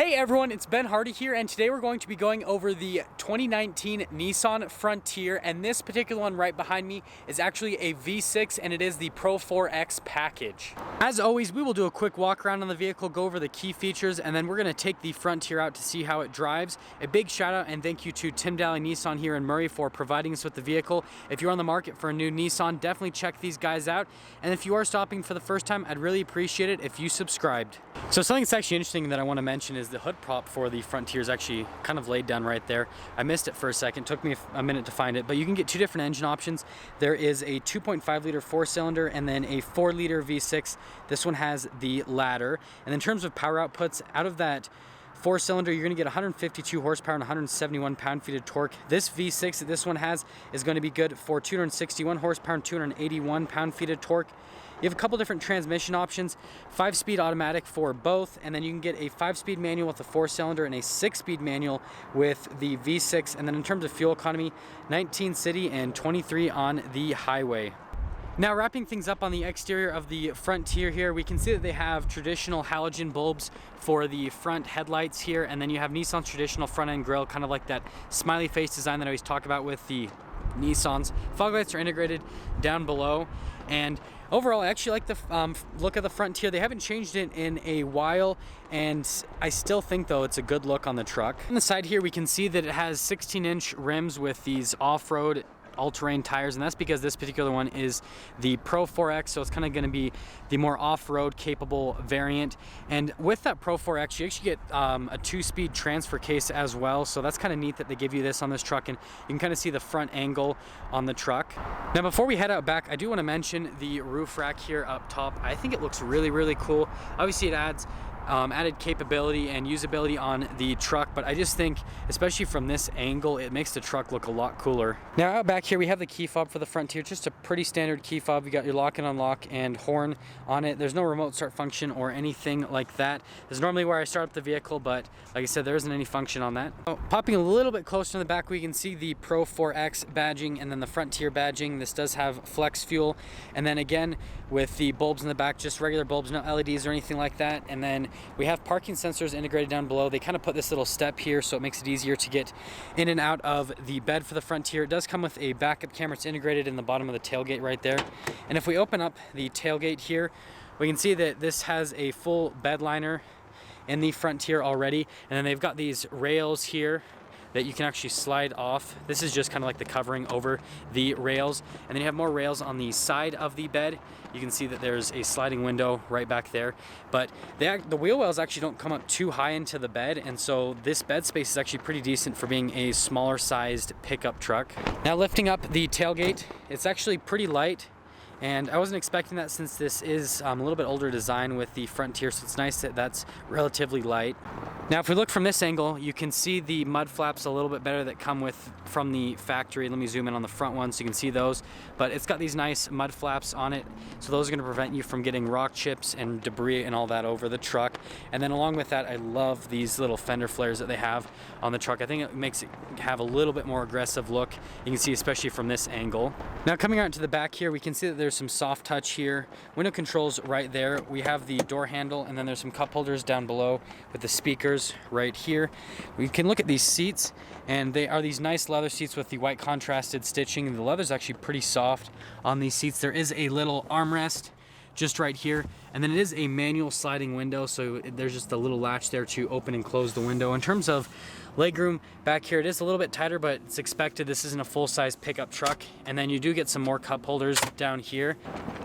Hey everyone, it's Ben Hardy here, and today we're going to be going over the 2019 Nissan Frontier, and this particular one right behind me is actually a V6, and it is the Pro 4X package. As always, we will do a quick walk around on the vehicle, go over the key features, and then we're going to take the Frontier out to see how it drives. A big shout out and thank you to Tim Daly Nissan here in Murray for providing us with the vehicle. If you're on the market for a new Nissan, definitely check these guys out, and if you are stopping for the first time, I'd really appreciate it if you subscribed. So something that's actually interesting that I want to mention is the hood prop for the Frontier is actually kind of laid down right there. I missed it for a second, took me a minute to find it, but you can get two different engine options. There is a 2.5 liter 4-cylinder and then a 4 liter V6. This one has the latter. And in terms of power outputs, out of that 4-cylinder, you're going to get 152 horsepower and 171 pound-feet of torque. This V6 that this one has is going to be good for 261 horsepower and 281 pound-feet of torque. You have a couple different transmission options, 5-speed automatic for both, and then you can get a 5-speed manual with a 4-cylinder and a 6-speed manual with the V6. And then in terms of fuel economy, 19 city and 23 on the highway. Now, wrapping things up on the exterior of the Frontier here, we can see that they have traditional halogen bulbs for the front headlights here, and then you have Nissan's traditional front end grille, kind of like that smiley face design that I always talk about with the Nissans. Fog lights are integrated down below, and overall I actually like the look of the Frontier. They haven't changed it in a while, and I still think though it's a good look on the truck. On the side here we can see that it has 16-inch rims with these off-road all-terrain tires, and that's because this particular one is the Pro 4X, so it's kind of going to be the more off-road capable variant. And with that Pro 4X, you actually get a 2-speed transfer case as well, so that's kind of neat that they give you this on this truck, and you can kind of see the front angle on the truck. Now, before we head out back, I do want to mention the roof rack here up top. I think it looks really, really cool. Obviously, it adds added capability and usability on the truck, but I just think, especially from this angle, it makes the truck look a lot cooler. Now, out back here we have the key fob for the Frontier, just a pretty standard key fob. You got your lock and unlock and horn on it. There's no remote start function or anything like that. This is normally where I start up the vehicle, but like I said, there isn't any function on that. So, popping a little bit closer in the back, we can see the Pro 4X badging and then the Frontier badging. This does have flex fuel, and then again with the bulbs in the back, just regular bulbs, no LEDs or anything like that. And then we have parking sensors integrated down below. They kind of put this little step here so it makes it easier to get in and out of the bed for the Frontier. It does come with a backup camera. It's integrated in the bottom of the tailgate right there. And if we open up the tailgate here, we can see that this has a full bed liner in the Frontier already. And then they've got these rails here that you can actually slide off. This is just kind of like the covering over the rails. And then you have more rails on the side of the bed. You can see that there's a sliding window right back there. But the wheel wells actually don't come up too high into the bed, and so this bed space is actually pretty decent for being a smaller sized pickup truck. Now, lifting up the tailgate, it's actually pretty light. And I wasn't expecting that since this is a little bit older design with the Frontier, so it's nice that that's relatively light. Now, if we look from this angle, you can see the mud flaps a little bit better that come from the factory. Let me zoom in on the front one so you can see those. But it's got these nice mud flaps on it, so those are going to prevent you from getting rock chips and debris and all that over the truck. And then along with that, I love these little fender flares that they have on the truck. I think it makes it have a little bit more aggressive look. You can see especially from this angle. Now, coming out to the back here, we can see that there's some soft touch here. Window controls right there. We have the door handle, and then there's some cup holders down below with the speakers right here. We can look at these seats, and they are these nice leather seats with the white contrasted stitching, and the leather's actually pretty soft on these seats. There is a little armrest just right here, and then it is a manual sliding window, so there's just a little latch there to open and close the window. In terms of legroom back here, it is a little bit tighter, but it's expected. This isn't a full-size pickup truck. And then you do get some more cup holders down here.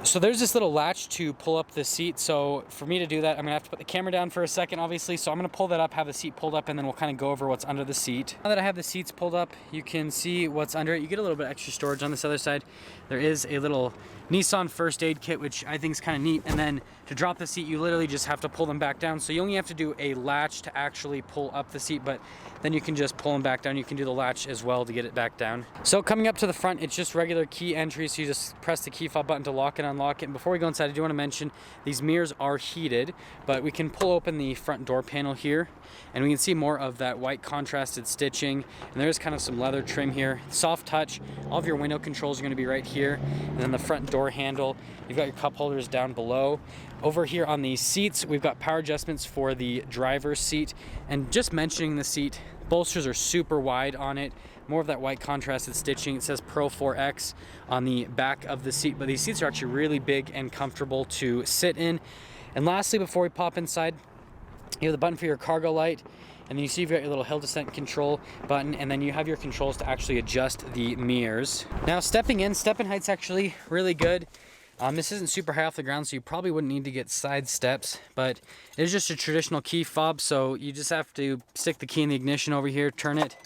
So there's this little latch to pull up the seat. So for me to do that, I'm gonna have to put the camera down for a second, obviously. So I'm gonna pull that up, have the seat pulled up, and then we'll kind of go over what's under the seat. Now that I have the seats pulled up, you can see what's under it. You get a little bit extra storage on this other side. There is a little Nissan first aid kit, which I think is kind of neat. And then to drop the seat, you literally just have to pull them back down. So you only have to do a latch to actually pull up the seat, but then you can just pull them back down. You can do the latch as well to get it back down. So coming up to the front, it's just regular key entry. So you just press the key fob button to lock and unlock it. And before we go inside, I do want to mention these mirrors are heated, but we can pull open the front door panel here, and we can see more of that white contrasted stitching. And there's kind of some leather trim here. Soft touch. All of your window controls are going to be right here. And then the front door handle, you've got your cup holders down below. Over here on the seats, we've got power adjustments for the driver's seat. And just mentioning the seat, bolsters are super wide on it. More of that white contrasted stitching. It says Pro 4X on the back of the seat, but these seats are actually really big and comfortable to sit in. And lastly, before we pop inside, you have the button for your cargo light, and then you see you've got your little hill descent control button, and then you have your controls to actually adjust the mirrors. Now stepping in, step-in height's actually really good. This isn't super high off the ground, so you probably wouldn't need to get side steps, but it is just a traditional key fob, so you just have to stick the key in the ignition over here, turn it,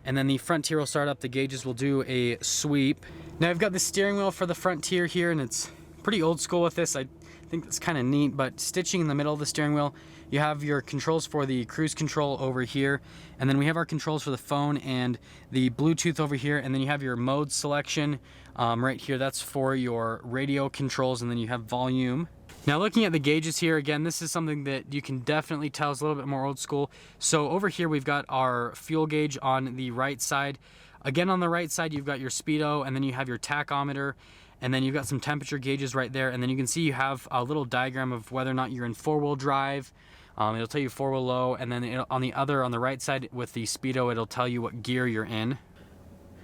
and then the Frontier will start up. The gauges will do a sweep. Now I've got the steering wheel for the Frontier here, and it's pretty old school with this. I think that's kind of neat, but stitching in the middle of the steering wheel, you have your controls for the cruise control over here, and then we have our controls for the phone and the Bluetooth over here, and then you have your mode selection right here. That's for your radio controls, and then you have volume. Now looking at the gauges here, again, this is something that you can definitely tell is a little bit more old school. So over here we've got our fuel gauge on the right side. Again, on the right side you've got your speedo, and then you have your tachometer, and then you've got some temperature gauges right there, and then you can see you have a little diagram of whether or not you're in four-wheel drive. It'll tell you four-wheel low, and then on the right side with the speedo, it'll tell you what gear you're in.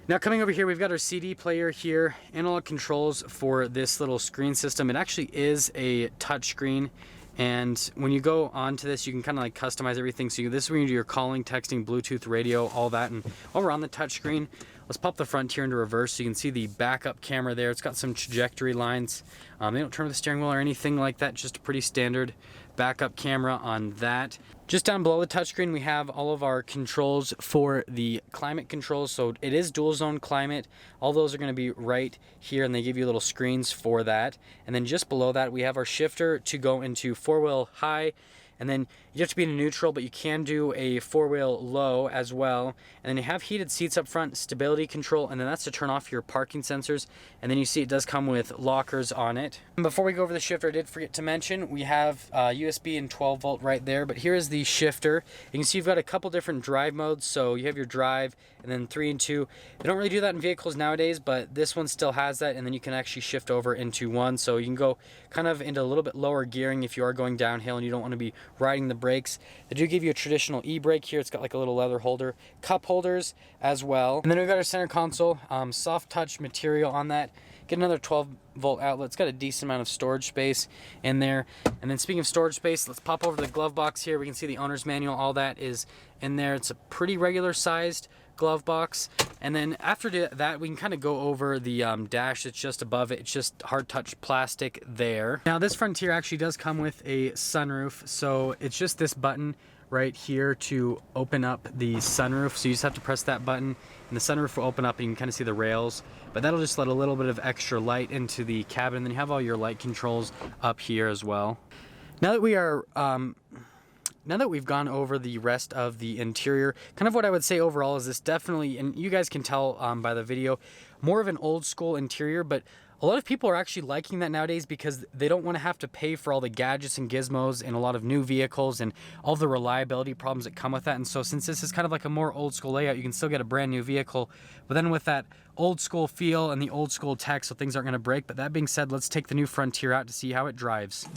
Now coming over here, we've got our CD player here, analog controls for this little screen system. It actually is a touch screen, and when you go onto this, you can kind of like customize everything. So this is where you do your calling, texting, Bluetooth, radio, all that. And while we're on the touch screen, let's pop the Frontier into reverse so you can see the backup camera there. It's got some trajectory lines. They don't turn with the steering wheel or anything like that, just a pretty standard backup camera on that. Just down below the touchscreen, we have all of our controls for the climate controls. So it is dual zone climate. All those are going to be right here, and they give you little screens for that. And then just below that, we have our shifter to go into four-wheel high, and then you have to be in a neutral, but you can do a four-wheel low as well. And then you have heated seats up front, stability control, and then that's to turn off your parking sensors. And then you see it does come with lockers on it. And before we go over the shifter, I did forget to mention, we have USB and 12 volt right there, but here is the shifter. You can see you've got a couple different drive modes. So you have your drive, and then 3 and 2. They don't really do that in vehicles nowadays, but this one still has that, and then you can actually shift over into 1. So you can go kind of into a little bit lower gearing if you are going downhill and you don't want to be riding the brakes. They do give you a traditional e-brake here. It's got like a little leather holder, cup holders as well. And then we've got our center console, soft touch material on that. Get another 12 volt outlet. It's got a decent amount of storage space in there. And then speaking of storage space, let's pop over to the glove box here. We can see the owner's manual. All that is in there. It's a pretty regular sized glove box. And then after that, we can kind of go over the dash that's just above it. It's just hard touch plastic there. Now this Frontier actually does come with a sunroof, so it's just this button right here to open up the sunroof. So you just have to press that button and the sunroof will open up, and you can kind of see the rails, but that'll just let a little bit of extra light into the cabin. And then you have all your light controls up here as well. Now that we are now that we've gone over the rest of the interior, kind of what I would say overall is this definitely, and you guys can tell by the video, more of an old school interior, but a lot of people are actually liking that nowadays because they don't want to have to pay for all the gadgets and gizmos in a lot of new vehicles and all the reliability problems that come with that. And so since this is kind of like a more old school layout, you can still get a brand new vehicle, but then with that old school feel and the old school tech, so things aren't going to break. But that being said, let's take the new Frontier out to see how it drives.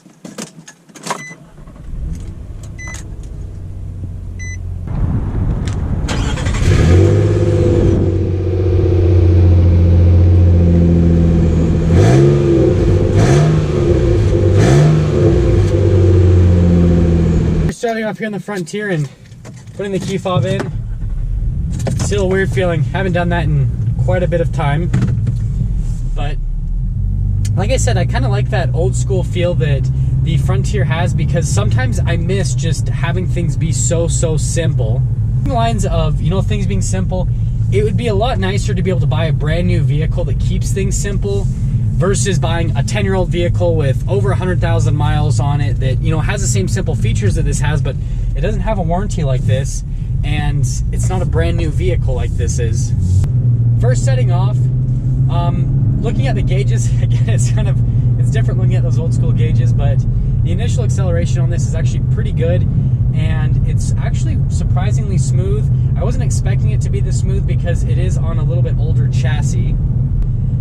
Starting off here on the Frontier and putting the key fob in, still a weird feeling. Haven't done that in quite a bit of time, but like I said, I kind of like that old school feel that the Frontier has, because sometimes I miss just having things be so simple. In the lines of, you know, things being simple, it would be a lot nicer to be able to buy a brand new vehicle that keeps things simple versus buying a 10-year-old vehicle with over 100,000 miles on it that, you know, has the same simple features that this has, but it doesn't have a warranty like this, and it's not a brand new vehicle like this is. First setting off, looking at the gauges, again, it's different looking at those old school gauges, but the initial acceleration on this is actually pretty good, and it's actually surprisingly smooth. I wasn't expecting it to be this smooth because it is on a little bit older chassis.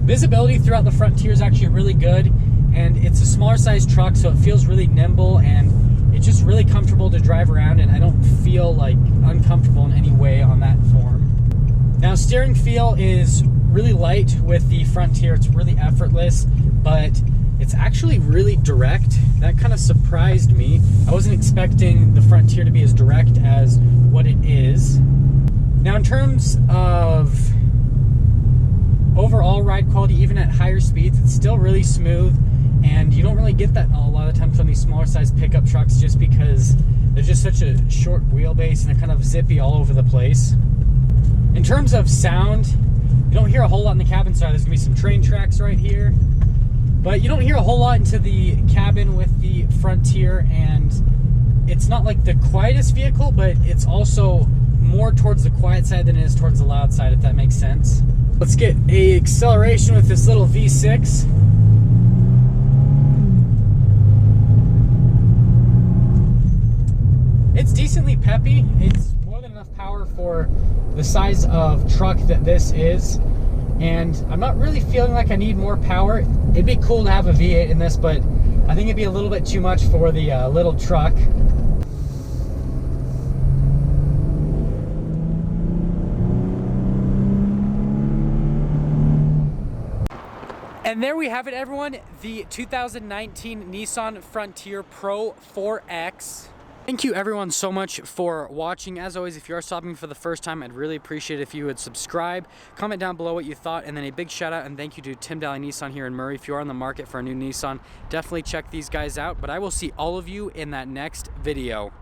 Visibility throughout the Frontier is actually really good. and it's a smaller size truck, so it feels really nimble and it's just really comfortable to drive around, and I don't feel like uncomfortable in any way on that form. Now, steering feel is really light with the Frontier. It's really effortless, but it's actually really direct. That kind of surprised me. I wasn't expecting the Frontier to be as direct as what it is. Now, in terms of overall ride quality, even at higher speeds, it's still really smooth, and you don't really get that a lot of times on these smaller size pickup trucks, just because they're just such a short wheelbase and they're kind of zippy all over the place. In terms of sound, you don't hear a whole lot in the cabin. Sorry, there's gonna be some train tracks right here, but you don't hear a whole lot into the cabin with the Frontier, and it's not like the quietest vehicle, but it's also more towards the quiet side than it is towards the loud side, if that makes sense. Let's get a acceleration with this little V6. It's decently peppy. It's more than enough power for the size of truck that this is, and I'm not really feeling like I need more power. It'd be cool to have a V8 in this, but I think it'd be a little bit too much for the little truck. And there we have it, everyone, the 2019 Nissan Frontier Pro 4X. Thank you everyone so much for watching. As always, if you are stopping for the first time, I'd really appreciate it if you would subscribe, comment down below what you thought, and then a big shout out and thank you to Tim Daly Nissan here in Murray. If you are on the market for a new Nissan, definitely check these guys out, but I will see all of you in that next video.